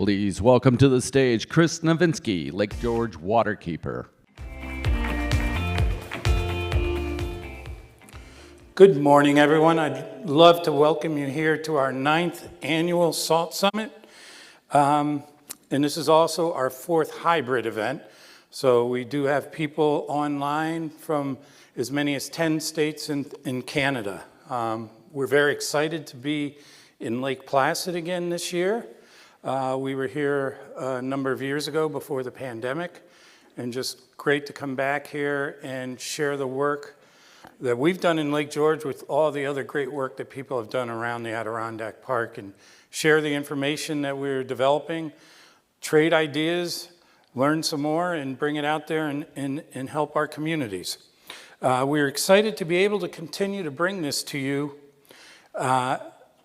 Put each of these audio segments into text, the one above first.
Please welcome to the stage Chris Navitsky, Lake George Waterkeeper. Good morning, everyone. I'd love to welcome you here to our 9th annual Salt Summit. And this is also our 4th hybrid event. So we do have people online from as many as 10 states in Canada. We're very excited to be in Lake Placid again this year. We were here a number of years ago before the pandemic, and just great to come back here and share the work that we've done in Lake George with all the other great work that people have done around the Adirondack Park, and share the information that we're developing, trade ideas, learn some more, and bring it out there and help our communities. We're excited to be able to continue to bring this to you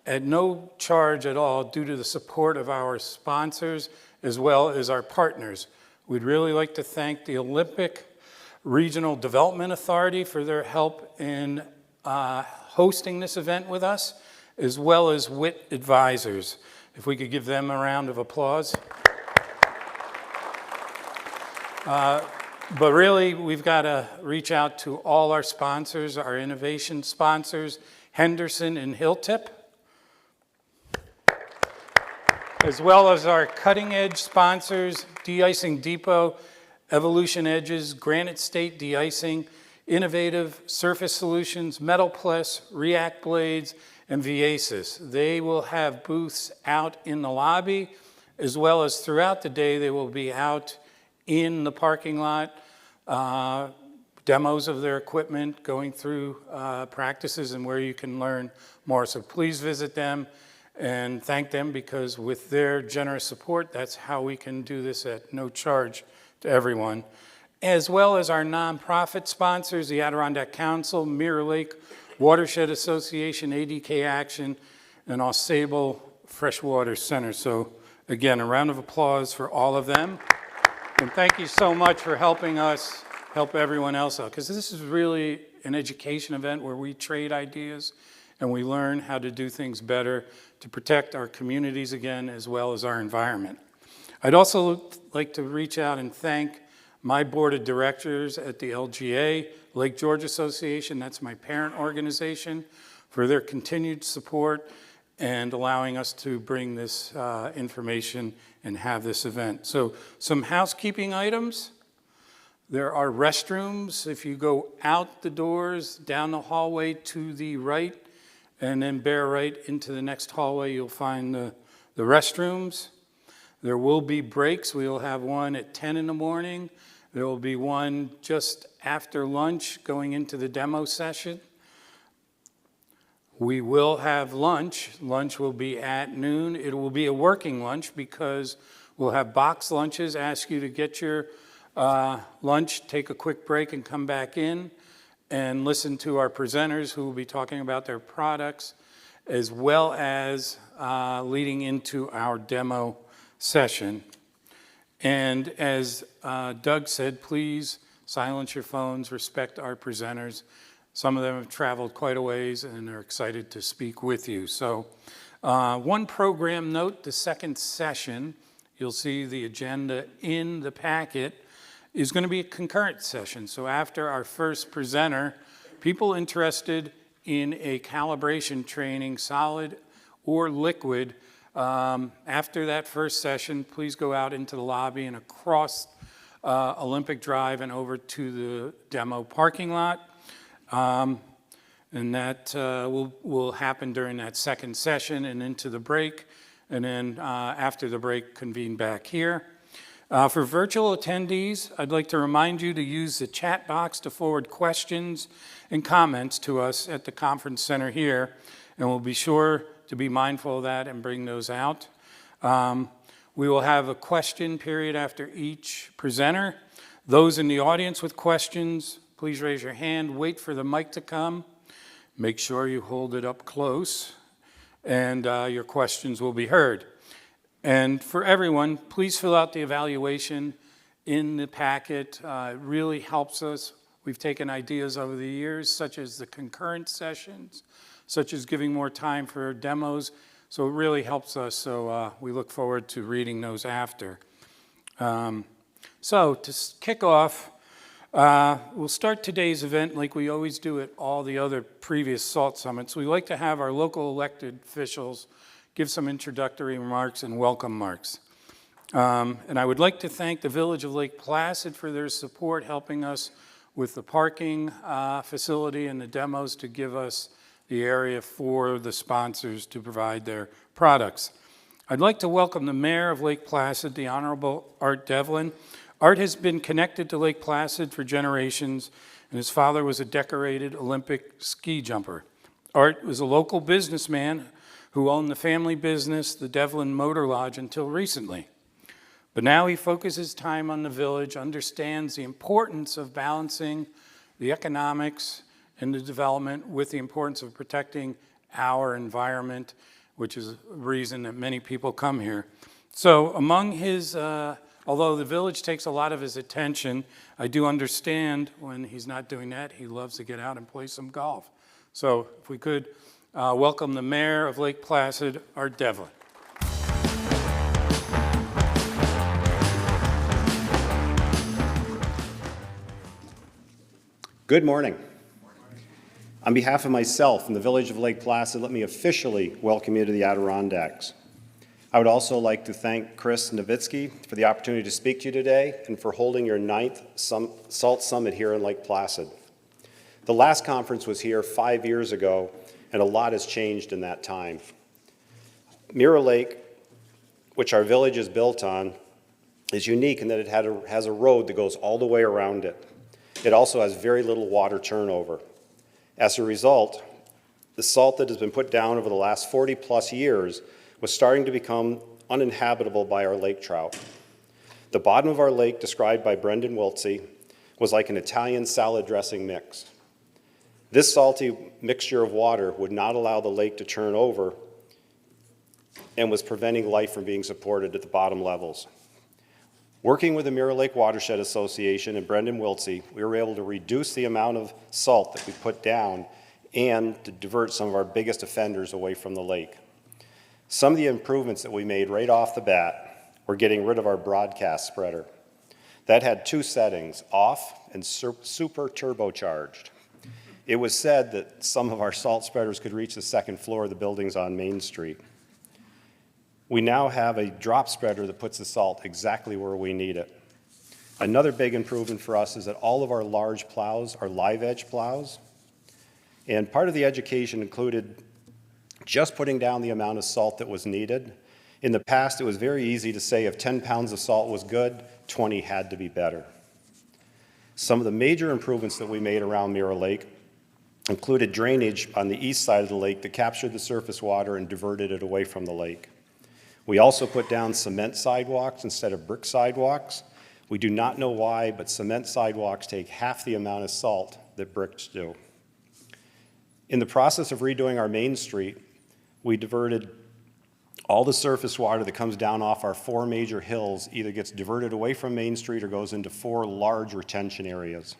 at no charge at all due to the support of our sponsors as well as our partners. We'd really like to thank the Olympic Regional Development Authority for their help in hosting this event with us, as well as WIT Advisors. If we could give them a round of applause. But really, we've got to reach out to all our sponsors, our innovation sponsors, Henderson and Hilltip, as well as our cutting edge sponsors, De-icing Depot, Evolution Edges, Granite State De-icing, Innovative Surface Solutions, Metal Plus, React Blades, and Viasis. They will have booths out in the lobby, as well as throughout the day they will be out in the parking lot, demos of their equipment, going through practices and where you can learn more. So please visit them and thank them, because with their generous support, that's how we can do this at no charge to everyone. As well as our nonprofit sponsors, the Adirondack Council, Mirror Lake Watershed Association, ADK Action, and AuSable Freshwater Center. So again, a round of applause for all of them. And thank you so much for helping us help everyone else out, because this is really an education event where we trade ideas and we learn how to do things better to protect our communities again, as well as our environment. I'd also like to reach out and thank my board of directors at the LGA, Lake George Association, that's my parent organization, for their continued support and allowing us to bring this information and have this event. So some housekeeping items. There are restrooms. If you go out the doors, down the hallway to the right, and then bear right into the next hallway, you'll find the restrooms. There will be breaks. We will have one at 10 in the morning. There will be one just after lunch going into the demo session. We will have lunch. Lunch will be at noon. It will be a working lunch because we'll have box lunches. Ask you to get your lunch, take a quick break, and come back in and listen to our presenters who will be talking about their products, as well as leading into our demo session. And as Doug said, please silence your phones, respect our presenters. Some of them have traveled quite a ways and are excited to speak with you. So one program note, the second session, you'll see the agenda in the packet, is going to be a concurrent session. So after our first presenter, people interested in a calibration training, solid or liquid, after that first session, please go out into the lobby and across Olympic Drive and over to the demo parking lot. And that will happen during that second session and into the break. And then after the break, convene back here. For virtual attendees, I'd like to remind you to use the chat box to forward questions and comments to us at the conference center here, and we'll be sure to be mindful of that and bring those out. We will have a question period after each presenter. Those in the audience with questions, please raise your hand, wait for the mic to come. Make sure you hold it up close, and your questions will be heard. And for everyone, please fill out the evaluation in the packet. It really helps us. We've taken ideas over the years, such as the concurrent sessions, such as giving more time for demos, So it really helps us, so we look forward to reading those after. So to kick off, we'll start today's event like we always do at all the other previous SALT summits. We like to have our local elected officials give some introductory remarks and welcome remarks. And I would like to thank the Village of Lake Placid for their support, helping us with the parking facility and the demos to give us the area for the sponsors to provide their products. I'd like to welcome the Mayor of Lake Placid, the Honorable Art Devlin. Art has been connected to Lake Placid for generations, and his father was a decorated Olympic ski jumper. Art was a local businessman who owned the family business, the Devlin Motor Lodge, until recently. But now he focuses time on the village, understands the importance of balancing the economics and the development with the importance of protecting our environment, which is a reason that many people come here. So among his, although the village takes a lot of his attention, I do understand when he's not doing that, he loves to get out and play some golf. So if we could welcome the Mayor of Lake Placid, Art Devlin. Good morning. On behalf of myself and the Village of Lake Placid, let me officially welcome you to the Adirondacks. I would also like to thank Chris Navitsky for the opportunity to speak to you today and for holding your 9th SALT Summit here in Lake Placid. The last conference was here 5 years ago, and a lot has changed in that time. Mirror Lake, which our village is built on, is unique in that it has a road that goes all the way around it. It also has very little water turnover. As a result, the salt that has been put down over the last 40-plus years was starting to become uninhabitable by our lake trout. The bottom of our lake, described by Brendan Wiltsey, was like an Italian salad dressing mix. This salty mixture of water would not allow the lake to turn over and was preventing life from being supported at the bottom levels. Working with the Mirror Lake Watershed Association and Brendan Wiltsey, we were able to reduce the amount of salt that we put down and to divert some of our biggest offenders away from the lake. Some of the improvements that we made right off the bat were getting rid of our broadcast spreader. That had 2 settings, off and super turbocharged. It was said that some of our salt spreaders could reach the 2nd floor of the buildings on Main Street. We now have a drop spreader that puts the salt exactly where we need it. Another big improvement for us is that all of our large plows are live edge plows. And part of the education included just putting down the amount of salt that was needed. In the past, it was very easy to say if 10 pounds of salt was good, 20 had to be better. Some of the major improvements that we made around Mirror Lake included drainage on the east side of the lake that captured the surface water and diverted it away from the lake. We also put down cement sidewalks instead of brick sidewalks. We do not know why, but cement sidewalks take half the amount of salt that bricks do. In the process of redoing our Main Street, we diverted all the surface water that comes down off our 4 major hills, either gets diverted away from Main Street or goes into 4 large retention areas.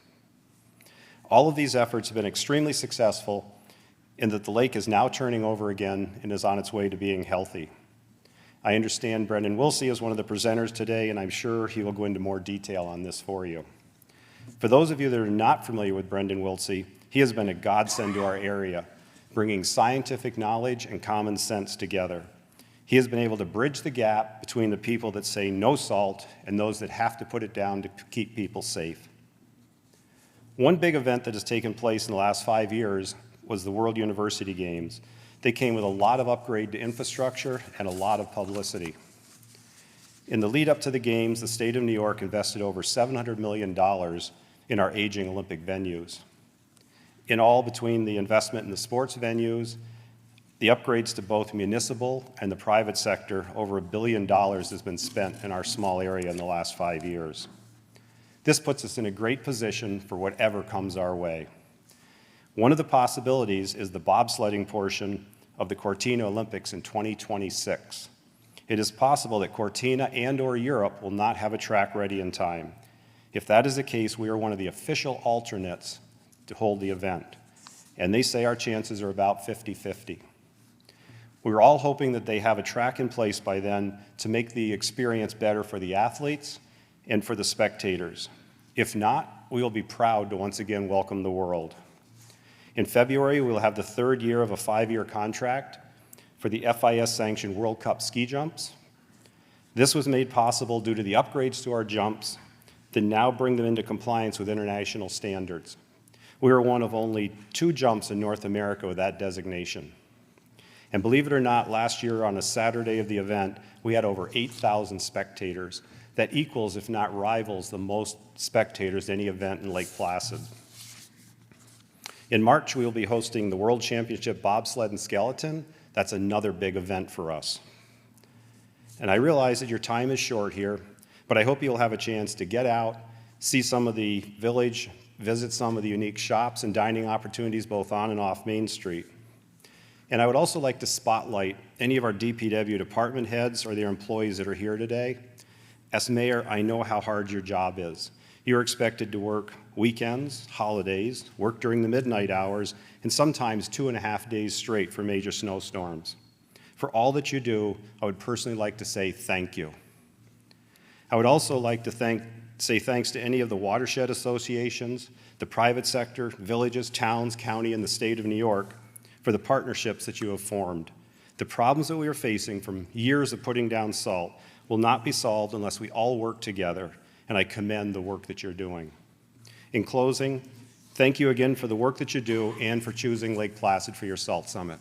All of these efforts have been extremely successful in that the lake is now turning over again and is on its way to being healthy. I understand Brendan Wiltsey is one of the presenters today, and I'm sure he will go into more detail on this for you. For those of you that are not familiar with Brendan Wiltsey, he has been a godsend to our area, bringing scientific knowledge and common sense together. He has been able to bridge the gap between the people that say no salt and those that have to put it down to keep people safe. One big event that has taken place in the last 5 years was the World University Games. They came with a lot of upgrade to infrastructure and a lot of publicity. In the lead up to the Games, the state of New York invested over $700 million in our aging Olympic venues. In all, between the investment in the sports venues, the upgrades to both municipal and the private sector, over $1 billion has been spent in our small area in the last 5 years. This puts us in a great position for whatever comes our way. One of the possibilities is the bobsledding portion of the Cortina Olympics in 2026. It is possible that Cortina and/or Europe will not have a track ready in time. If that is the case, we are one of the official alternates to hold the event, and they say our chances are about 50-50. We were all hoping that they have a track in place by then to make the experience better for the athletes and for the spectators. If not, we will be proud to once again welcome the world. In February, we will have the third year of a 5-year contract for the FIS-sanctioned World Cup ski jumps. This was made possible due to the upgrades to our jumps that now bring them into compliance with international standards. We are one of only 2 jumps in North America with that designation. And believe it or not, last year on a Saturday of the event, we had over 8,000 spectators. That equals, if not rivals, the most spectators to any event in Lake Placid. In March, we will be hosting the World Championship Bobsled and Skeleton. That's another big event for us. And I realize that your time is short here, but I hope you'll have a chance to get out, see some of the village, visit some of the unique shops and dining opportunities both on and off Main Street. And I would also like to spotlight any of our DPW department heads or their employees that are here today. As mayor, I know how hard your job is. You're expected to work weekends, holidays, work during the midnight hours, and sometimes 2.5 days straight for major snowstorms. For all that you do, I would personally like to say thank you. I would also like to say thanks to any of the watershed associations, the private sector, villages, towns, county, and the state of New York for the partnerships that you have formed. The problems that we are facing from years of putting down salt will not be solved unless we all work together, and I commend the work that you're doing. In closing, thank you again for the work that you do and for choosing Lake Placid for your Salt Summit.